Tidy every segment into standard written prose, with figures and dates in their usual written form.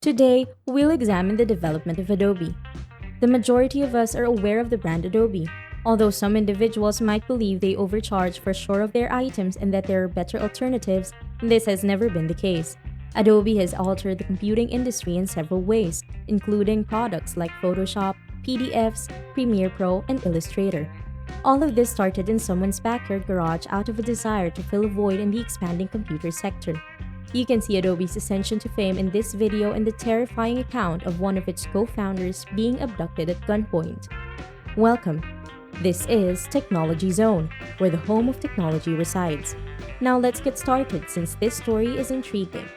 Today, we'll examine the development of Adobe. The majority of us are aware of the brand Adobe, although some individuals might believe they overcharge for sure of their items and that there are better alternatives. This has never been the case. Adobe has altered the computing industry in several ways, including products like Photoshop, PDFs, Premiere Pro, and Illustrator. All of this started in someone's backyard garage out of a desire to fill a void in the expanding computer sector. You can see Adobe's ascension to fame in this video and the terrifying account of one of its co-founders being abducted at gunpoint. Welcome. This is Technology Zone, where the home of technology resides. Now let's get started since this story is intriguing.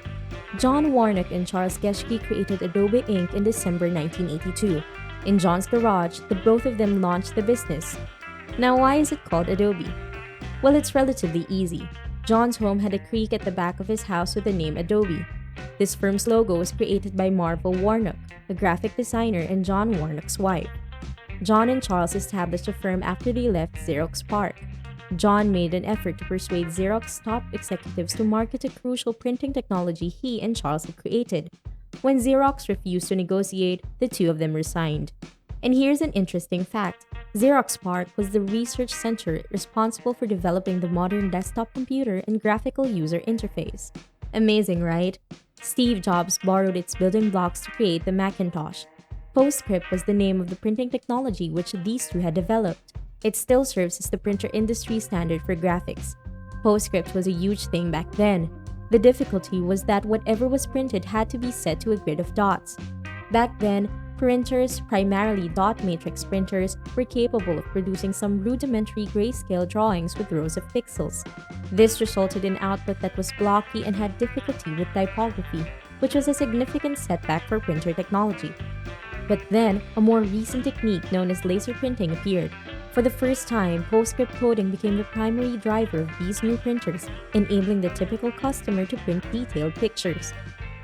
John Warnock and Charles Geschke created Adobe Inc. in December 1982. In John's garage, the both of them launched the business. Now why is it called Adobe? Well, it's relatively easy. John's home had a creek at the back of his house with the name Adobe. This firm's logo was created by Marvel Warnock, a graphic designer and John Warnock's wife. John and Charles established a firm after they left Xerox PARC. John made an effort to persuade Xerox top executives to market a crucial printing technology he and Charles had created. When Xerox refused to negotiate, the two of them resigned. And here's an interesting fact. Xerox PARC was the research center responsible for developing the modern desktop computer and graphical user interface. Amazing, right? Steve Jobs borrowed its building blocks to create the Macintosh. PostScript was the name of the printing technology which these two had developed. It still serves as the printer industry standard for graphics. PostScript was a huge thing back then. The difficulty was that whatever was printed had to be set to a grid of dots. Back then, printers, primarily dot matrix printers, were capable of producing some rudimentary grayscale drawings with rows of pixels. This resulted in output that was blocky and had difficulty with typography, which was a significant setback for printer technology. But then, a more recent technique known as laser printing appeared. For the first time, PostScript coding became the primary driver of these new printers, enabling the typical customer to print detailed pictures.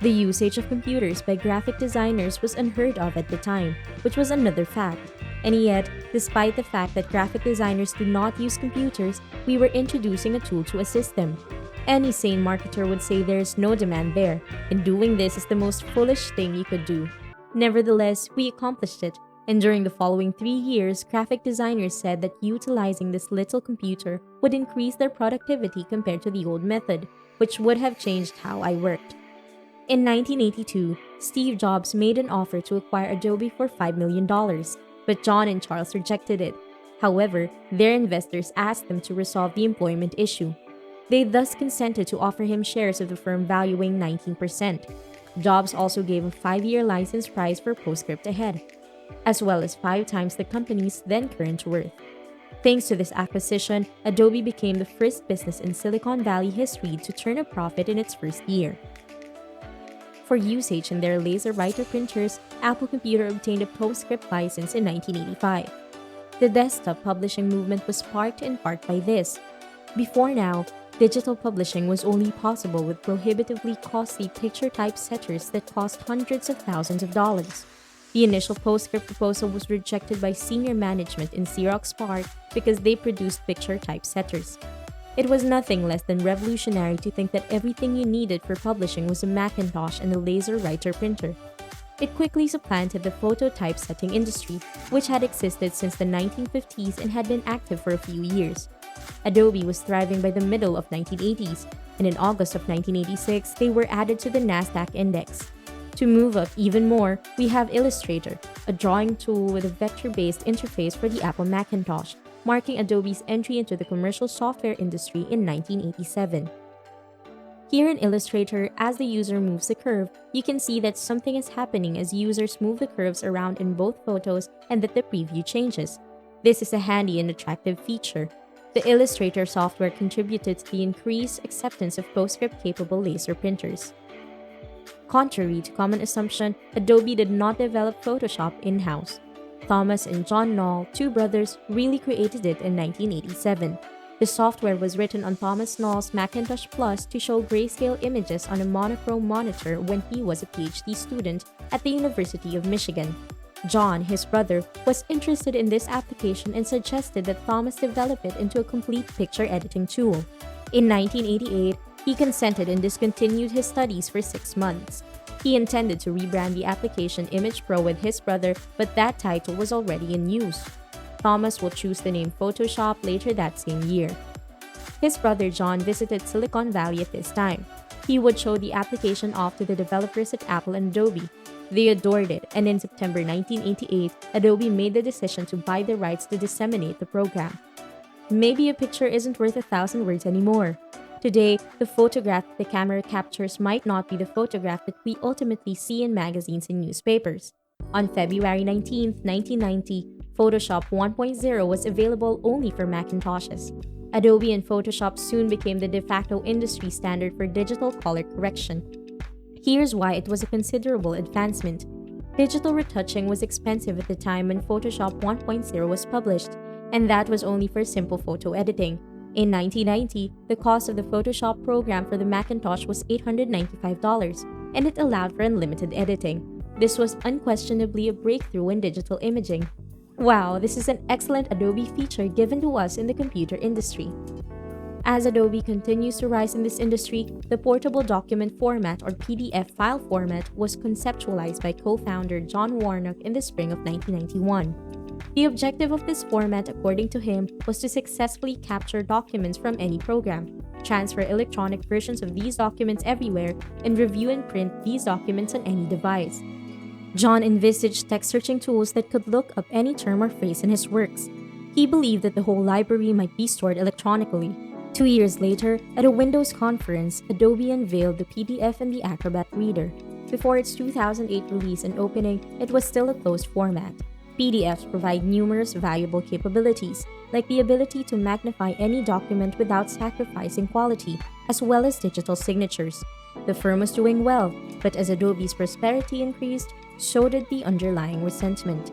The usage of computers by graphic designers was unheard of at the time, which was another fact. And yet, despite the fact that graphic designers do not use computers, we were introducing a tool to assist them. Any sane marketer would say there is no demand there, and doing this is the most foolish thing you could do. Nevertheless, we accomplished it, and during the following 3 years, graphic designers said that utilizing this little computer would increase their productivity compared to the old method, which would have changed how I worked. In 1982, Steve Jobs made an offer to acquire Adobe for $5 million, but John and Charles rejected it. However, their investors asked them to resolve the employment issue. They thus consented to offer him shares of the firm valuing 19%. Jobs also gave a 5-year license price for PostScript ahead, as well as 5 times the company's then current worth. Thanks to this acquisition, Adobe became the first business in Silicon Valley history to turn a profit in its first year. For usage in their laser writer printers, Apple Computer obtained a PostScript license in 1985. The desktop publishing movement was sparked in part by this. Before now, digital publishing was only possible with prohibitively costly picture typesetters that cost hundreds of thousands of dollars. The initial PostScript proposal was rejected by senior management in Xerox PARC because they produced picture typesetters. It was nothing less than revolutionary to think that everything you needed for publishing was a Macintosh and a laser writer printer. It quickly supplanted the photo typesetting industry, which had existed since the 1950s and had been active for a few years. Adobe was thriving by the middle of 1980s, and in August of 1986, they were added to the NASDAQ index. To move up even more, we have Illustrator, a drawing tool with a vector-based interface for the Apple Macintosh, marking Adobe's entry into the commercial software industry in 1987. Here in Illustrator, as the user moves the curve, you can see that something is happening as users move the curves around in both photos and that the preview changes. This is a handy and attractive feature. The Illustrator software contributed to the increased acceptance of PostScript-capable laser printers. Contrary to common assumption, Adobe did not develop Photoshop in-house. Thomas and John Knoll, two brothers, really created it in 1987. The software was written on Thomas Knoll's Macintosh Plus to show grayscale images on a monochrome monitor when he was a PhD student at the University of Michigan. John, his brother, was interested in this application and suggested that Thomas develop it into a complete picture editing tool. In 1988, he consented and discontinued his studies for 6 months. He intended to rebrand the application Image Pro with his brother, but that title was already in use. Thomas will choose the name Photoshop later that same year. His brother John visited Silicon Valley at this time. He would show the application off to the developers at Apple and Adobe. They adored it, and in September 1988, Adobe made the decision to buy the rights to disseminate the program. Maybe a picture isn't worth 1,000 words anymore. Today, the photograph the camera captures might not be the photograph that we ultimately see in magazines and newspapers. On February 19, 1990, Photoshop 1.0 was available only for Macintoshes. Adobe and Photoshop soon became the de facto industry standard for digital color correction. Here's why it was a considerable advancement. Digital retouching was expensive at the time when Photoshop 1.0 was published, and that was only for simple photo editing. In 1990, the cost of the Photoshop program for the Macintosh was $895, and it allowed for unlimited editing. This was unquestionably a breakthrough in digital imaging. Wow, this is an excellent Adobe feature given to us in the computer industry. As Adobe continues to rise in this industry, the portable document format or PDF file format was conceptualized by co-founder John Warnock in the spring of 1991. The objective of this format, according to him, was to successfully capture documents from any program, transfer electronic versions of these documents everywhere, and review and print these documents on any device. John envisaged text searching tools that could look up any term or phrase in his works. He believed that the whole library might be stored electronically. 2 years later, at a Windows conference, Adobe unveiled the PDF and the Acrobat Reader. Before its 2008 release and opening, it was still a closed format. PDFs provide numerous valuable capabilities, like the ability to magnify any document without sacrificing quality, as well as digital signatures. The firm was doing well, but as Adobe's prosperity increased, so did the underlying resentment.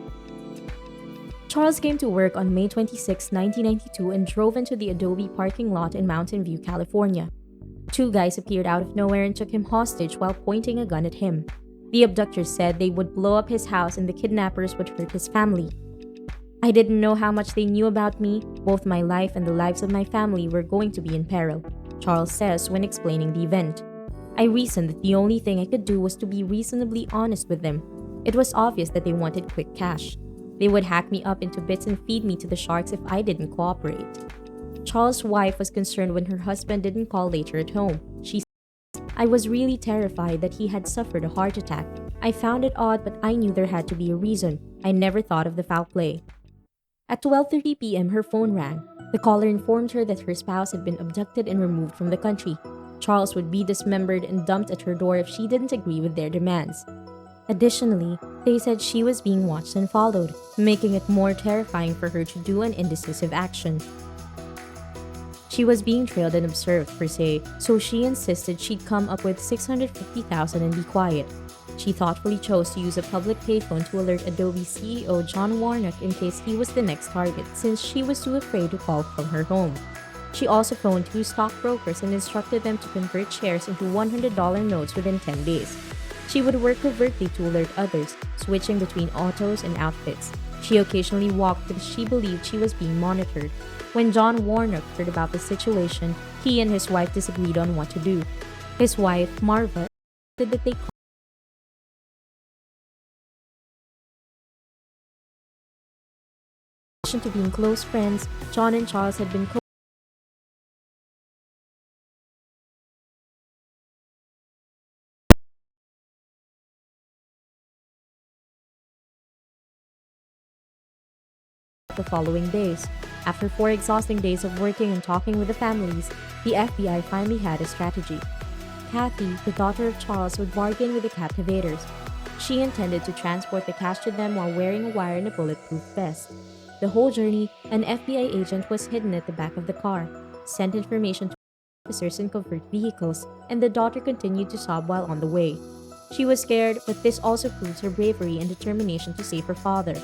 Charles came to work on May 26, 1992 and drove into the Adobe parking lot in Mountain View, California. Two guys appeared out of nowhere and took him hostage while pointing a gun at him. The abductors said they would blow up his house and the kidnappers would hurt his family. I didn't know how much they knew about me. Both my life and the lives of my family were going to be in peril, Charles says when explaining the event. I reasoned that the only thing I could do was to be reasonably honest with them. It was obvious that they wanted quick cash. They would hack me up into bits and feed me to the sharks if I didn't cooperate. Charles' wife was concerned when her husband didn't call later at home. She said, I was really terrified that he had suffered a heart attack. I found it odd, but I knew there had to be a reason. I never thought of the foul play. At 12:30 p.m., her phone rang. The caller informed her that her spouse had been abducted and removed from the country. Charles would be dismembered and dumped at her door if she didn't agree with their demands. Additionally, they said she was being watched and followed, making it more terrifying for her to do an indecisive action. She was being trailed and observed, per se, so she insisted she'd come up with $650,000 and be quiet. She thoughtfully chose to use a public payphone to alert Adobe CEO John Warnock in case he was the next target, since she was too afraid to call from her home. She also phoned 2 stockbrokers and instructed them to convert shares into $100 notes within 10 days. She would work covertly to alert others, switching between autos and outfits. She occasionally walked because she believed she was being monitored. When John Warnock heard about the situation, he and his wife disagreed on what to do. His wife, Marva, said that they to being close friends, John and Charles had been the following days. After 4 exhausting days of working and talking with the families, the FBI finally had a strategy. Kathy, the daughter of Charles, would bargain with the captivators. She intended to transport the cash to them while wearing a wire and a bulletproof vest. The whole journey, an FBI agent was hidden at the back of the car, sent information to officers in covert vehicles, and the daughter continued to sob while on the way. She was scared, but this also proves her bravery and determination to save her father.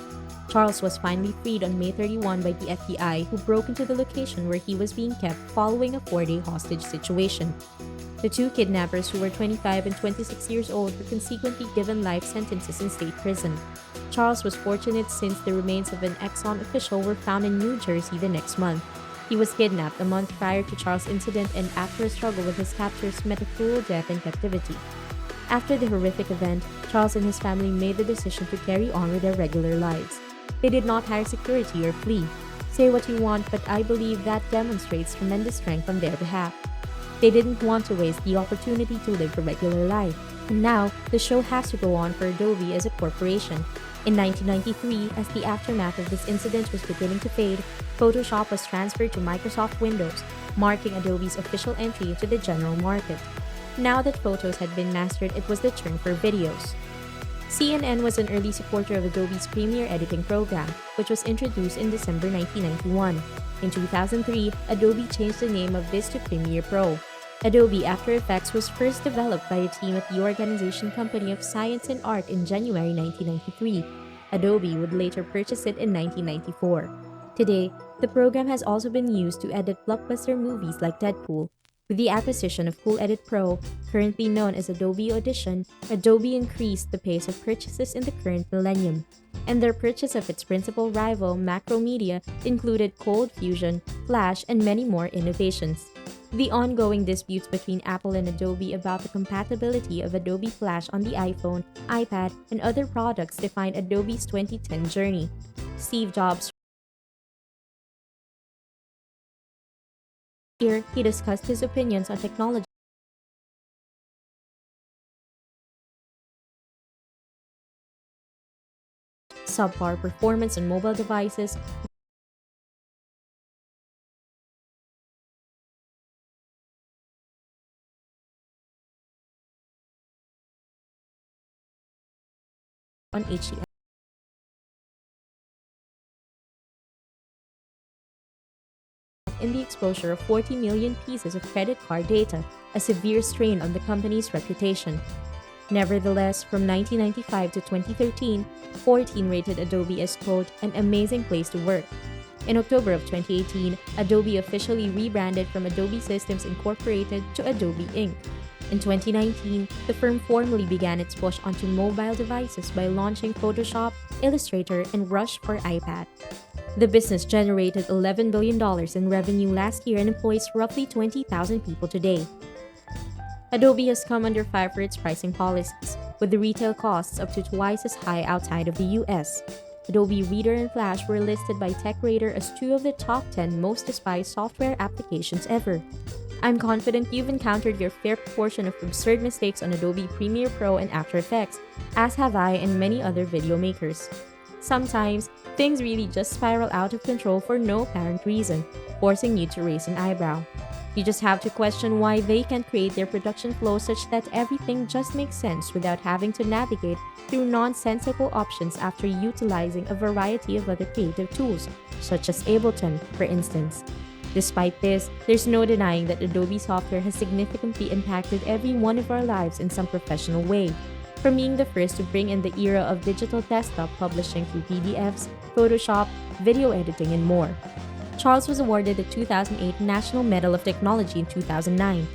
Charles was finally freed on May 31 by the FBI, who broke into the location where he was being kept following a 4-day hostage situation. The 2 kidnappers, who were 25 and 26 years old, were consequently given life sentences in state prison. Charles was fortunate since the remains of an Exxon official were found in New Jersey the next month. He was kidnapped a month prior to Charles' incident and after a struggle with his captors met a cruel death in captivity. After the horrific event, Charles and his family made the decision to carry on with their regular lives. They did not hire security or flee. Say what you want, but I believe that demonstrates tremendous strength on their behalf. They didn't want to waste the opportunity to live a regular life. And now, the show has to go on for Adobe as a corporation. In 1993, as the aftermath of this incident was beginning to fade, Photoshop was transferred to Microsoft Windows, marking Adobe's official entry into the general market. Now that photos had been mastered, it was the turn for videos. CNN was an early supporter of Adobe's Premiere editing program, which was introduced in December 1991. In 2003, Adobe changed the name of this to Premiere Pro. Adobe After Effects was first developed by a team at the Organization Company of Science and Art in January 1993. Adobe would later purchase it in 1994. Today, the program has also been used to edit blockbuster movies like Deadpool. With the acquisition of Cool Edit Pro, currently known as Adobe Audition, Adobe increased the pace of purchases in the current millennium. And their purchase of its principal rival, Macromedia, included Cold Fusion, Flash, and many more innovations. The ongoing disputes between Apple and Adobe about the compatibility of Adobe Flash on the iPhone, iPad, and other products defined Adobe's 2010 journey. Steve Jobs. Here, he discussed his opinions on technology, subpar performance on mobile devices, on HDMI, in the exposure of 40 million pieces of credit card data, a severe strain on the company's reputation. Nevertheless, from 1995 to 2013, 14 rated Adobe as, quote, an amazing place to work. In October of 2018, Adobe officially rebranded from Adobe Systems Incorporated to Adobe Inc. In 2019, the firm formally began its push onto mobile devices by launching Photoshop, Illustrator, and Rush for iPad. The business generated $11 billion in revenue last year and employs roughly 20,000 people today. Adobe has come under fire for its pricing policies, with the retail costs up to twice as high outside of the US. Adobe Reader and Flash were listed by TechRadar as two of the top 10 most despised software applications ever. I'm confident you've encountered your fair portion of absurd mistakes on Adobe Premiere Pro and After Effects, as have I and many other video makers. Sometimes, things really just spiral out of control for no apparent reason, forcing you to raise an eyebrow. You just have to question why they can create their production flow such that everything just makes sense without having to navigate through nonsensical options after utilizing a variety of other creative tools, such as Ableton, for instance. Despite this, there's no denying that Adobe software has significantly impacted every one of our lives in some professional way. From being the first to bring in the era of digital desktop publishing through PDFs, Photoshop, video editing, and more. Charles was awarded the 2008 National Medal of Technology in 2009,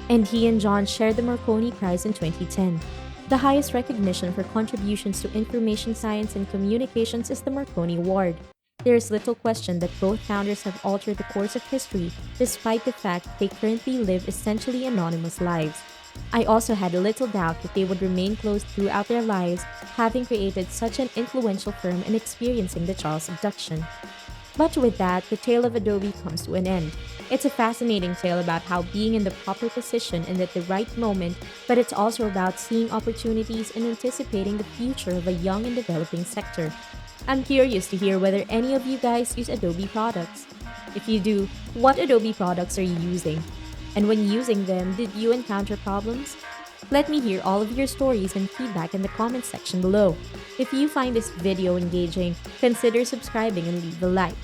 and he and John shared the Marconi Prize in 2010. The highest recognition for contributions to information science and communications is the Marconi Award. There is little question that both founders have altered the course of history, despite the fact they currently live essentially anonymous lives. I also had a little doubt that they would remain close throughout their lives, having created such an influential firm and experiencing the Charles abduction. But with that, the tale of Adobe comes to an end. It's a fascinating tale about how being in the proper position and at the right moment, but it's also about seeing opportunities and anticipating the future of a young and developing sector. I'm curious to hear whether any of you guys use Adobe products. If you do, what Adobe products are you using? And when using them, did you encounter problems? Let me hear all of your stories and feedback in the comments section below. If you find this video engaging, consider subscribing and leave a like.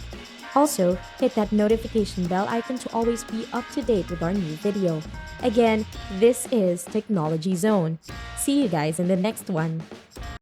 Also, hit that notification bell icon to always be up to date with our new video. Again, this is Technology Zone. See you guys in the next one.